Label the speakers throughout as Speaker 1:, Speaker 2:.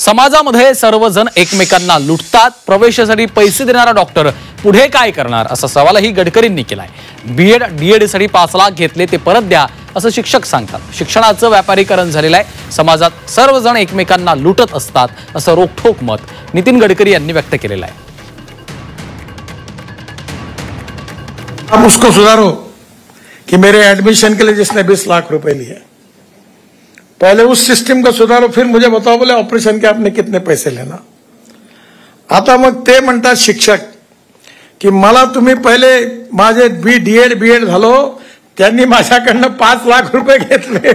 Speaker 1: समाजामध्ये सर्वजण एकमेकांना लुटतात, प्रवेशासाठी पैसे देणारा डॉक्टर पुढे काय करणार असा सवालही गडकरींनी केलाय। बीएड डीएड साठी 5 लाख घेतले ते परत द्या असं शिक्षक सांगतात। शिक्षणाचं व्यापारीकरण झालेलं आहे, समाजात सर्वजण एकमेकांना लुटत असतात असं रोखठोक मत नितीन गडकरी यांनी व्यक्त केलेलं आहे।
Speaker 2: आप उसको सुधारो कि मेरे एडमिशन के लिए जिसने 20 लाख रुपए लिए, पहले उस सिस्टम को सुधारो, फिर मुझे बताओ बोले ऑपरेशन के आपने कितने पैसे लेना। आता मग ते म्हणतात शिक्षक की मला तुम्ही पहिले माझे डीएड झालो, त्यांनी माझ्याकडनं 5 लाख रुपये घेतले,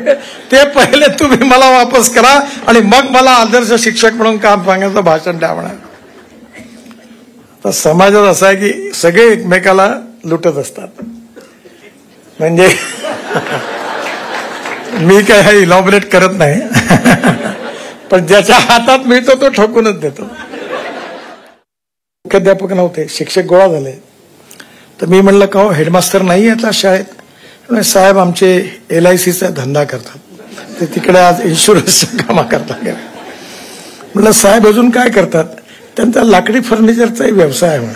Speaker 2: ते पहिले तुम्ही मला वापस करा आणि मग मला आदर्श शिक्षक म्हणून काम सांगायचं, भाषण द्या म्हणा। तर समाजात असं आहे की सगळे एकमेकाला लुटत असतात। म्हणजे मी काय हे इलॉबरेट करत नाही, पण ज्याच्या हातात मिळतो तो ठोकूनच देतो। मुख्याध्यापक नव्हते, शिक्षक गोळा झाले, तर मी म्हणलं का हेडमास्टर नाही आता शाळेत? साहेब आमचे LICचा धंदा करतात, ते तिकडे आज इन्शुरन्सच्या कामा करतात। म्हणलं साहेब अजून काय करतात? त्यांचा लाकडी फर्निचरचाही व्यवसाय आहे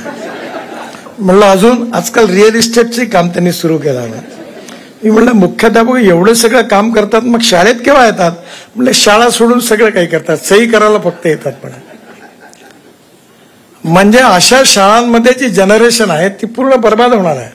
Speaker 2: म्हणलं। अजून आजकाल रिअल इस्टेटचे काम त्यांनी सुरू केलं आहे। मी म्हणलं मुख्याध्यापक एवढं सगळं काम करतात, मग शाळेत केव्हा येतात? म्हणलं शाळा सोडून सगळं काही करतात, सही करायला फक्त येतात म्हणा। म्हणजे अशा शाळांमध्ये जी जनरेशन आहे ती पूर्ण बर्बाद होणार आहे।